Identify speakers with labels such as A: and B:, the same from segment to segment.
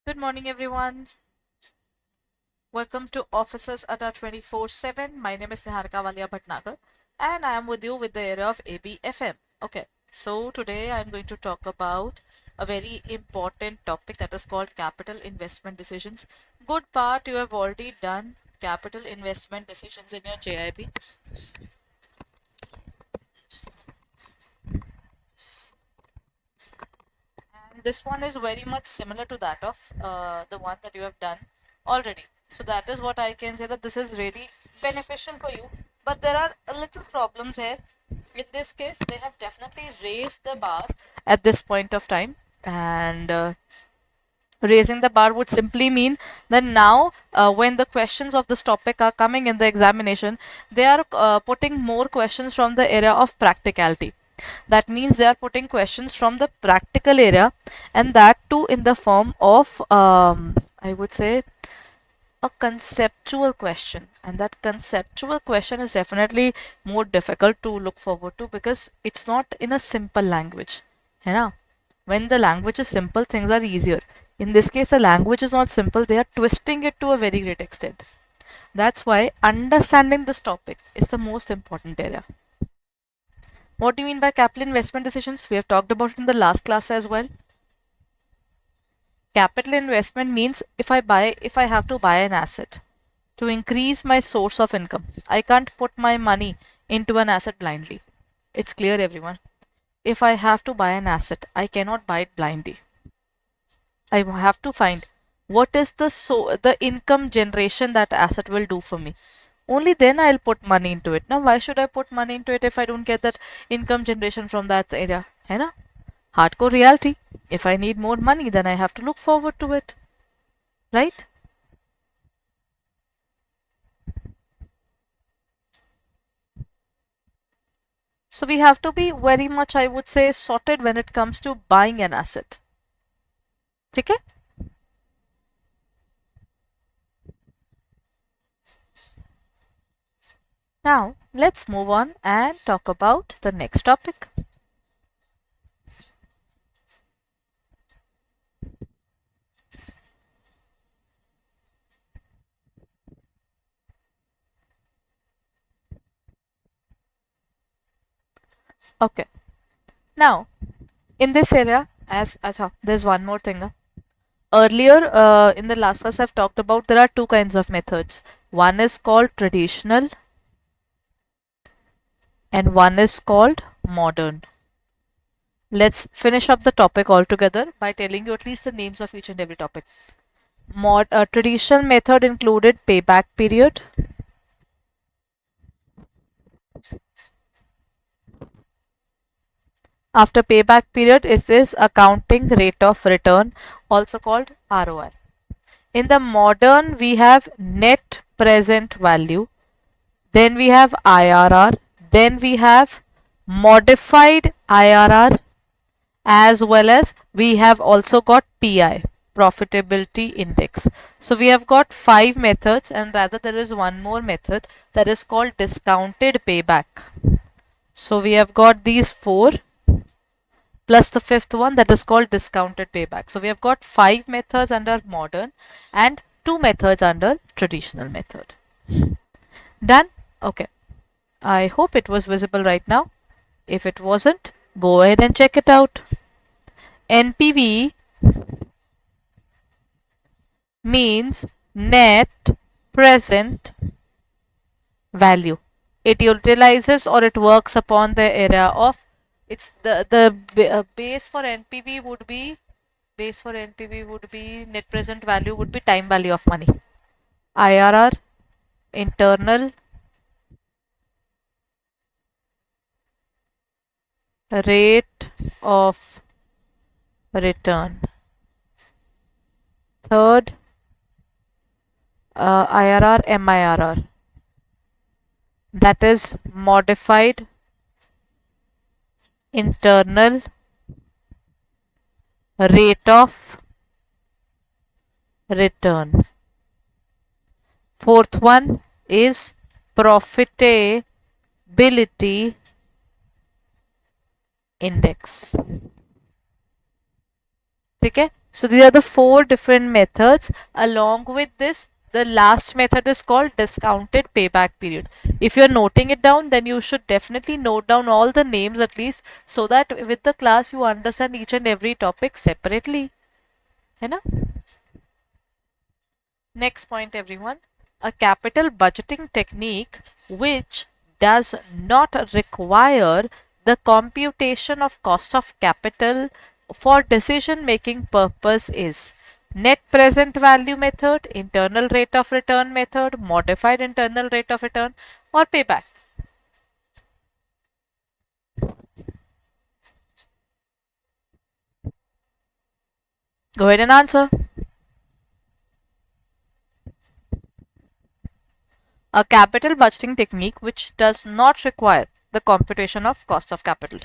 A: Good morning, everyone. Welcome to Officers Adda 24/7. My name is Niharika Walia Bhatnagar, and I am with you with the area of ABFM. Okay, so today I am going to talk about a very important topic that is called capital investment decisions. Good part you have already done capital investment decisions in your JIB. And this one is very much similar to that of the one that you have done already. So that is what I can say, that this is really beneficial for you. But there are a little problems here. In this case, they have definitely raised the bar at this point of time. And raising the bar would simply mean that now when the questions of this topic are coming in the examination, they are putting more questions from the area of practicality. That means they are putting questions from the practical area, and that too in the form of I would say a conceptual question. And that conceptual question is definitely more difficult to look forward to because it's not in a simple language. You know, when the language is simple, things are easier. In this case, the language is not simple, they are twisting it to a very great extent. That's why understanding this topic is the most important area. What do you mean by capital investment decisions? We have talked about it in the last class as well. Capital investment means if I have to buy an asset to increase my source of income, I can't put my money into an asset blindly. It's clear, everyone. If I have to buy an asset, I cannot buy it blindly. I have to find what is the income generation that asset will do for me. Only then I'll put money into it. Now, why should I put money into it if I don't get that income generation from that area? है ना? Hardcore reality. If I need more money, then I have to look forward to it. Right? So we have to be very much, I would say, sorted when it comes to buying an asset. Okay? Now, let's move on and talk about the next topic. Okay. Now, in this area, there's one more thing. Earlier, in the last class, I've talked about there are two kinds of methods. One is called traditional and one is called modern. Let's finish up the topic altogether by telling you at least the names of each and every topic. Traditional method included payback period. After payback period is this accounting rate of return, also called ROI. In the modern, we have net present value. Then we have IRR. Then we have modified IRR, as well as we have also got PI, profitability index. So we have got 5 methods, and rather there is one more method that is called discounted payback. So we have got these 4 plus the 5th one that is called discounted payback. So we have got 5 methods under modern and 2 methods under traditional method. Done? Okay. I hope it was visible right now. If it wasn't, go ahead and check it out. NPV means net present value. It utilizes or it works upon the area of, it's the base for NPV would be net present value would be time value of money. IRR, internal rate of return. Third, IRR, MIRR, that is modified internal rate of return. Fourth one is profitability index. ठीक है? So these are the four different methods. Along with this, the last method is called discounted payback period. If you're noting it down, then you should definitely note down all the names at least, so that with the class you understand each and every topic separately. है ना? Next point, everyone. A capital budgeting technique which does not require the computation of cost of capital for decision making purpose is net present value method, internal rate of return method, modified internal rate of return, or payback. Go ahead and answer. A capital budgeting technique which does not require the computation of cost of capital.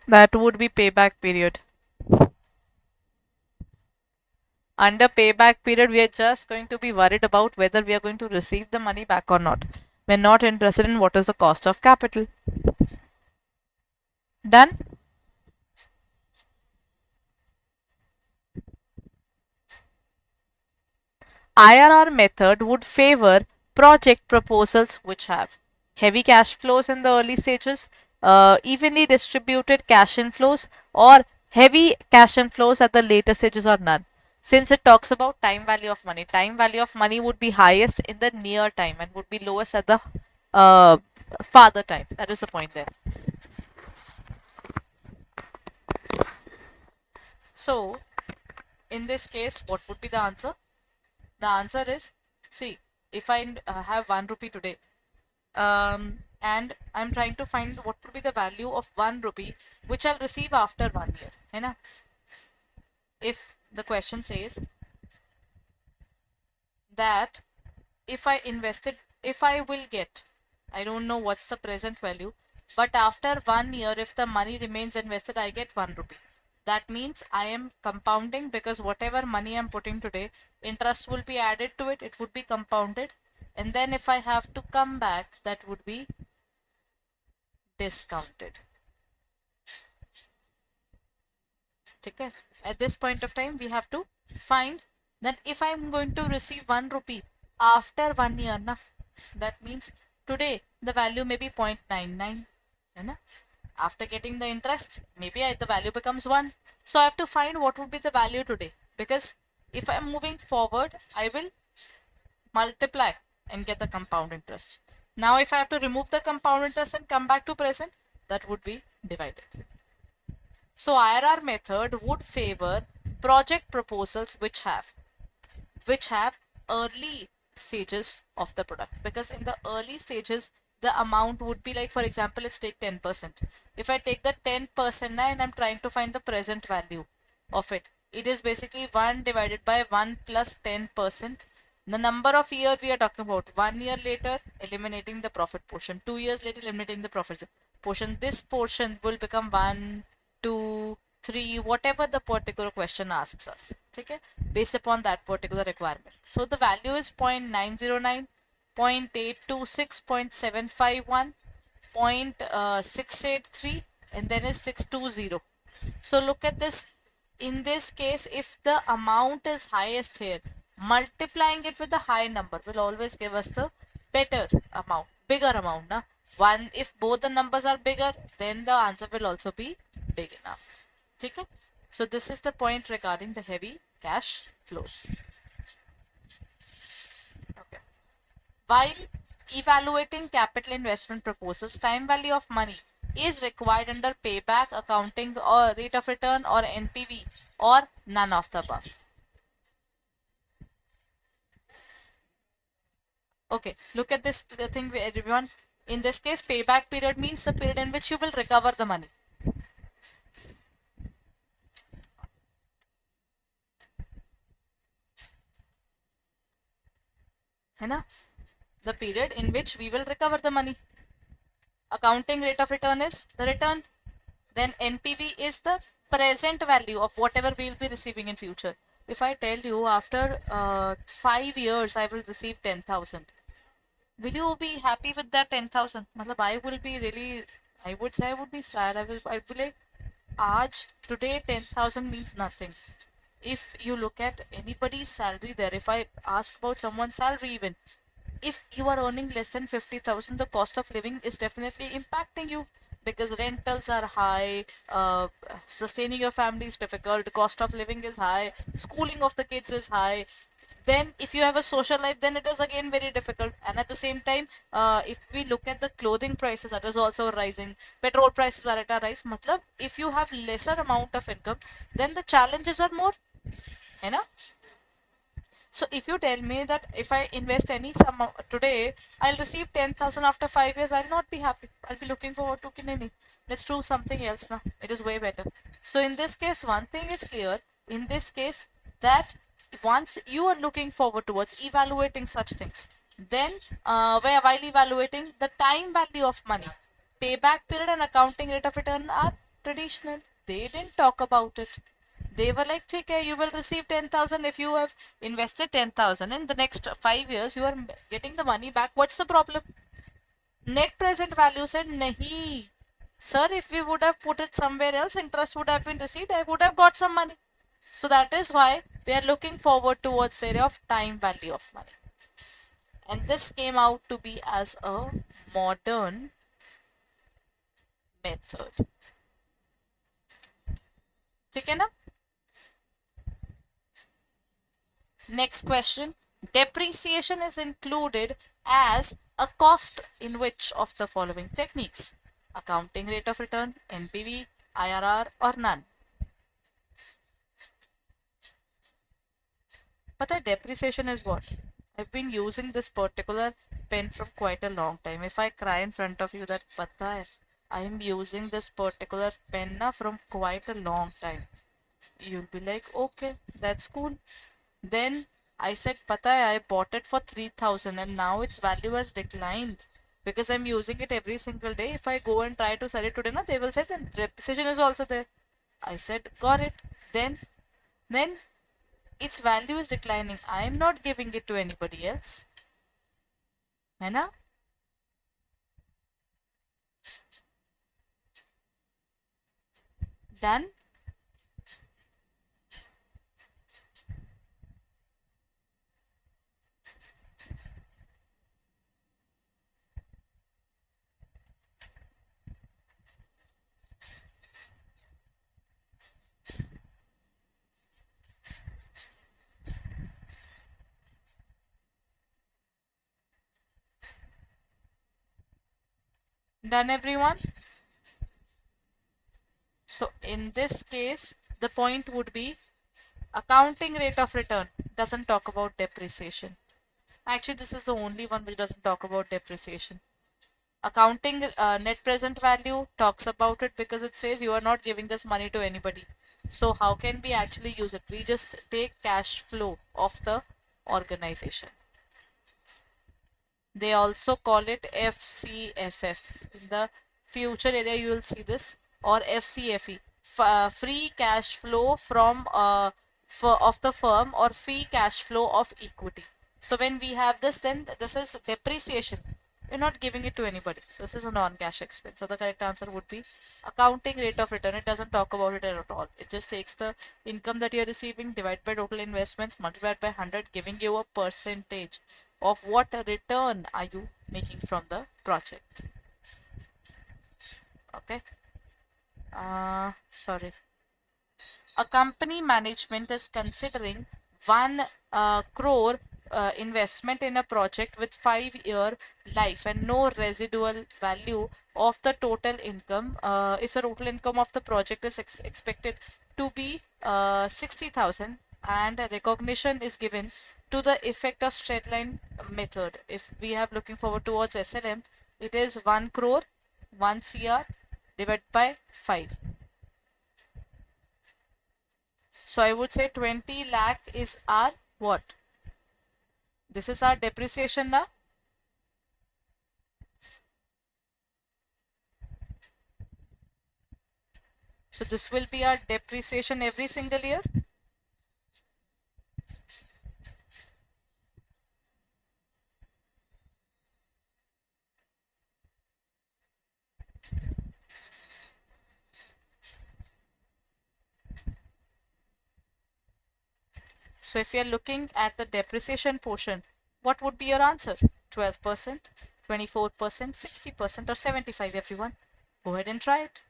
A: That would be payback period. Under payback period, we are just going to be worried about whether we are going to receive the money back or not. We're not interested in what is the cost of capital. Done? IRR method would favor project proposals which have heavy cash flows in the early stages, evenly distributed cash inflows, or heavy cash inflows at the later stages, or none. Since it talks about time value of money would be highest in the near time and would be lowest at the farther time. That is the point there. So, in this case, what would be the answer? The answer is, see, if I have 1 rupee today, and I'm trying to find what would be the value of 1 rupee which I'll receive after 1 year. है ना? If the question says that if I will get, I don't know what's the present value, but after 1 year, if the money remains invested, I get 1 rupee. That means I am compounding, because whatever money I'm putting today, interest will be added to it, it would be compounded. And then if I have to come back, that would be discounted. Okay. At this point of time, we have to find that if I'm going to receive 1 rupee after 1 year, na, that means today the value may be 0.99. Na? After getting the interest, maybe the value becomes 1. So I have to find what would be the value today, because if I'm moving forward, I will multiply and get the compound interest. Now if I have to remove the compound interest and come back to present, that would be divided. So IRR method would favor project proposals which have early stages of the product, because in the early stages the amount would be like, for example, let's take 10%. If I take the 10% now and I'm trying to find the present value of it, it is basically 1 divided by 1 plus 10%. The number of years we are talking about, 1 year later eliminating the profit portion, 2 years later eliminating the profit portion. This portion will become 1, 2, 3, whatever the particular question asks us, okay, based upon that particular requirement. So the value is 0.909, 0.826, 0.751, 0.683, and then is 620. So look at this. In this case, if the amount is highest here, multiplying it with a high number will always give us the better amount, bigger amount. Na? One, if both the numbers are bigger, then the answer will also be big enough. Okay? So this is the point regarding the heavy cash flows. Okay. While evaluating capital investment proposals, time value of money is required under payback, accounting, or rate of return, or NPV, or none of the above. Okay, look at this thing, everyone. In this case, payback period means the period in which you will recover the money. है ना? The period in which we will recover the money. Accounting rate of return is the return. Then NPV is the present value of whatever we will be receiving in future. If I tell you after 5 years I will receive 10,000, will you be happy with that 10,000? I will be really, I would say I would be sad. I'd be like, today 10,000 means nothing. If you look at anybody's salary there, if I ask about someone's salary even, if you are earning less than 50,000, the cost of living is definitely impacting you because rentals are high, sustaining your family is difficult, cost of living is high, schooling of the kids is high. Then if you have a social life, then it is again very difficult. And at the same time, if we look at the clothing prices, that is also rising, petrol prices are at a rise. Matlab, if you have lesser amount of income, then the challenges are more, है ना? So if you tell me that if I invest any sum today, I'll receive 10,000 after 5 years, I'll not be happy. I'll be looking forward to kineni. Let's do something else now. It is way better. So in this case, one thing is clear. In this case, that once you are looking forward towards evaluating such things, then while evaluating the time value of money, payback period and accounting rate of return are traditional. They didn't talk about it. They were like, okay, you will receive 10,000 if you have invested 10,000 in the next 5 years, you are getting the money back. What's the problem? Net present value said, nahi. Sir, if we would have put it somewhere else, interest would have been received, I would have got some money. So that is why we are looking forward towards the area of time value of money. And this came out to be as a modern method. ठीक है ना? Next question. Depreciation is included as a cost in which of the following techniques? Accounting rate of return, NPV, IRR or none? But depreciation is what? I've been using this particular pen from quite a long time. If I cry in front of you that pata hai, I am using this particular pen na from quite a long time. You'll be like, okay, that's cool. Then I said, pata hai, I bought it for 3,000 and now its value has declined because I'm using it every single day. If I go and try to sell it today, na, they will say then depreciation is also there. I said, got it. Then its value is declining. I am not giving it to anybody else. है ना? Done? Done, everyone? So in this case, the point would be accounting rate of return doesn't talk about depreciation. Actually, this is the only one which doesn't talk about depreciation. Accounting net present value talks about it because it says you are not giving this money to anybody. So how can we actually use it? We just take cash flow of the organization. They also call it FCFF. In the future area, you will see this, or FCFE, free cash flow from of the firm, or free cash flow of equity. So when we have this, then this is depreciation. We're not giving it to anybody. So this is a non-cash expense. So the correct answer would be accounting rate of return. It doesn't talk about it at all. It just takes the income that you're receiving, divide by total investments, multiplied by 100, giving you a percentage of what return are you making from the project. Okay. Sorry. A company management is considering 1 crore investment in a project with 5-year life and no residual value of the total income. If the total income of the project is expected to be 60,000 and recognition is given to the effect of straight line method. If we have looking forward towards SLM, it is 1 crore, 1 CR divided by 5. So I would say 20 lakh is our what? This is our depreciation now. So this will be our depreciation every single year. So if you are looking at the depreciation portion, what would be your answer? 12%, 24%, 60% or 75, everyone? Go ahead and try it.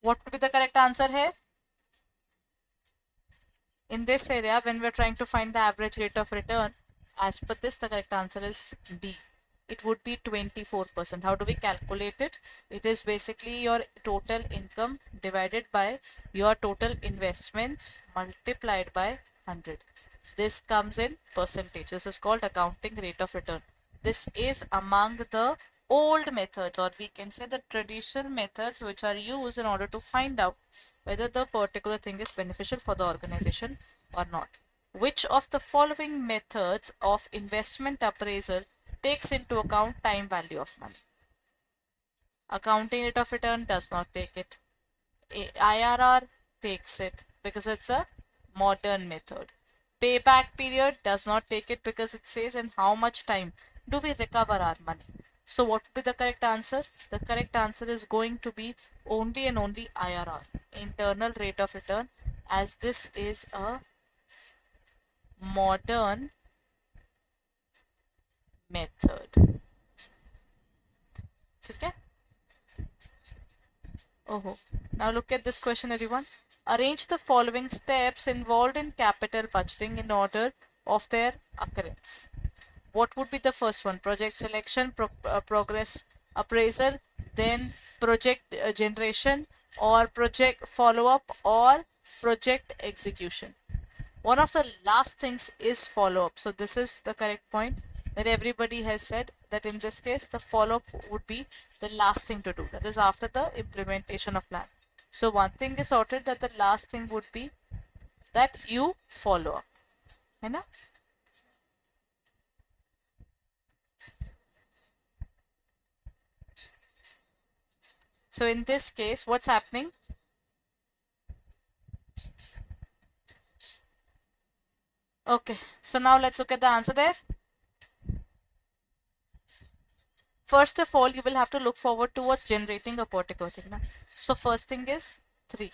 A: What would be the correct answer here? In this area, when we're trying to find the average rate of return, as per this, the correct answer is B. It would be 24%. How do we calculate it? It is basically your total income divided by your total investment multiplied by 100. This comes in percentage. This is called accounting rate of return. This is among the old methods, or we can say the traditional methods, which are used in order to find out whether the particular thing is beneficial for the organization or not. Which of the following methods of investment appraisal takes into account time value of money? Accounting rate of return does not take it. IRR takes it because it's a modern method. Payback period does not take it because it says in how much time do we recover our money. So what would be the correct answer? The correct answer is going to be only and only IRR, internal rate of return, as this is a modern method. Okay? Oh, now look at this question, everyone. Arrange the following steps involved in capital budgeting in order of their occurrence. What would be the first one? Project selection, progress appraisal, then project generation, or project follow-up, or project execution. One of the last things is follow-up. So this is the correct point that everybody has said, that in this case the follow-up would be the last thing to do. That is after the implementation of plan. So one thing is sorted, that the last thing would be that you follow up. है ना? So in this case, what's happening? Okay, so now let's look at the answer there. First of all, you will have to look forward towards generating a particular thing. Na? So first thing is 3.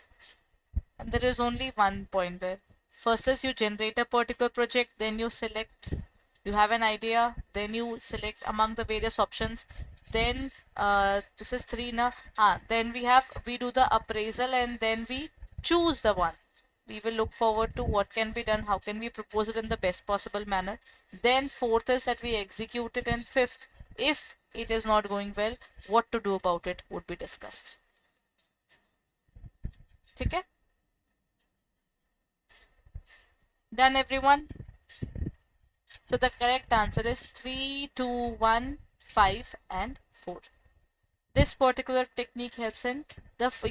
A: And there is only one point there. First is you generate a particular project, then you select, you have an idea, then you select among the various options. Then this is 3 now. Then we do the appraisal, and then we choose the one. We will look forward to what can be done, how can we propose it in the best possible manner. Then fourth is that we execute it, and fifth, if it is not going well, what to do about it would be discussed. Okay? Done, everyone? So the correct answer is 3, 2, 1, 5 and 4. This particular technique helps in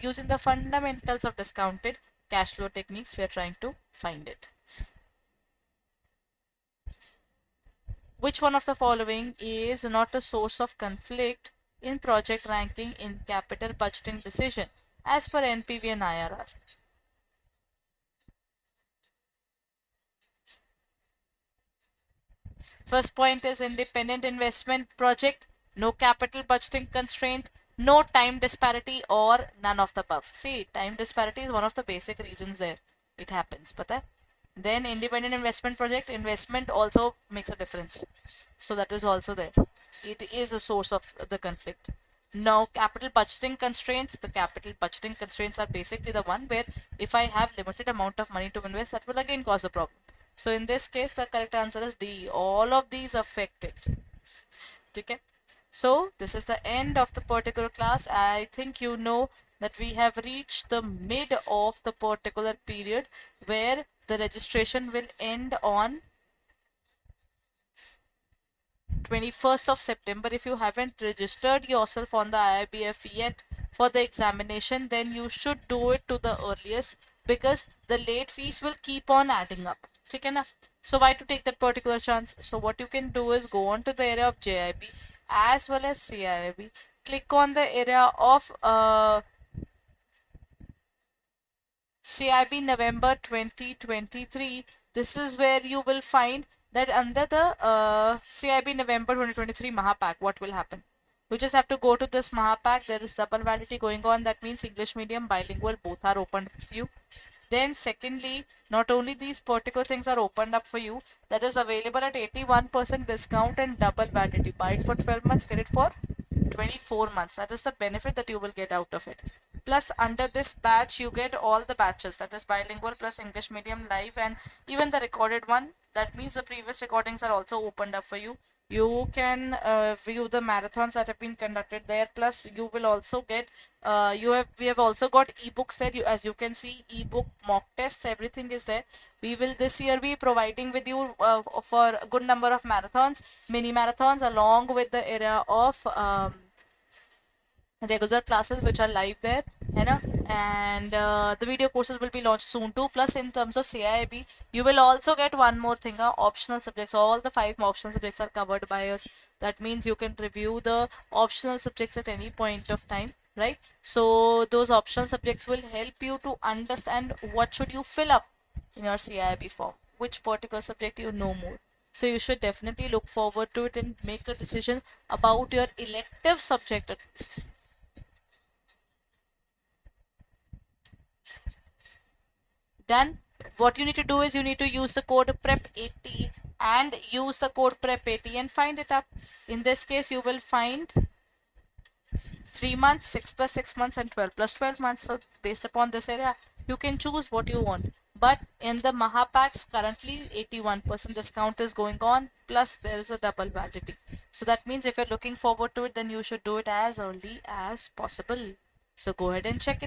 A: using the fundamentals of discounted cash flow techniques. We are trying to find it. Which one of the following is not a source of conflict in project ranking in capital budgeting decision as per NPV and IRR? First point is independent investment project, no capital budgeting constraint, no time disparity, or none of the above. See, time disparity is one of the basic reasons there. It happens, but then independent investment project, investment also makes a difference. So that is also there. It is a source of the conflict. Now, capital budgeting constraints. The capital budgeting constraints are basically the one where if I have limited amount of money to invest, that will again cause a problem. So in this case, the correct answer is D. All of these affect it. Okay. So this is the end of the particular class. I think you know that we have reached the mid of the particular period where the registration will end on 21st of September. If you haven't registered yourself on the IIBF yet for the examination, then you should do it to the earliest, because the late fees will keep on adding up. Okay, na? So why to take that particular chance? So what you can do is go on to the area of JIB as well as CIIB. Click on the area of CAIIB November 2023. This is where you will find that under the CAIIB November 2023 Mahapack, what will happen? You just have to go to this Mahapack. There is double validity going on. That means English medium, bilingual, both are opened for you. Then secondly, not only these particular things are opened up for you, that is available at 81% discount and double validity. Buy it for 12 months, get it for 24 months. That is the benefit that you will get out of it. Plus under this batch you get all the batches, that is bilingual plus English medium, live, and even the recorded one. That means the previous recordings are also opened up for you. You can view the marathons that have been conducted there. Plus you will also get we have also got ebooks there. As you can see, ebook, mock tests, everything is there. We will this year be providing with you for a good number of marathons, mini marathons, along with the area of regular classes which are live there, and the video courses will be launched soon too. Plus in terms of CIIB, you will also get one more thing, optional subjects. All the 5 optional subjects are covered by us. That means you can review the optional subjects at any point of time, right? So those optional subjects will help you to understand what should you fill up in your CIIB form, which particular subject you know more. So you should definitely look forward to it and make a decision about your elective subject at least. Done. What you need to do is you need to use the code PREP80 and use the code PREP80 and find it up. In this case, you will find 3 months, 6 plus 6 months, and 12 plus 12 months. So based upon this area, you can choose what you want. But in the Mahapacks, currently 81% discount is going on, plus there is a double validity. So that means if you're looking forward to it, then you should do it as early as possible. So go ahead and check it.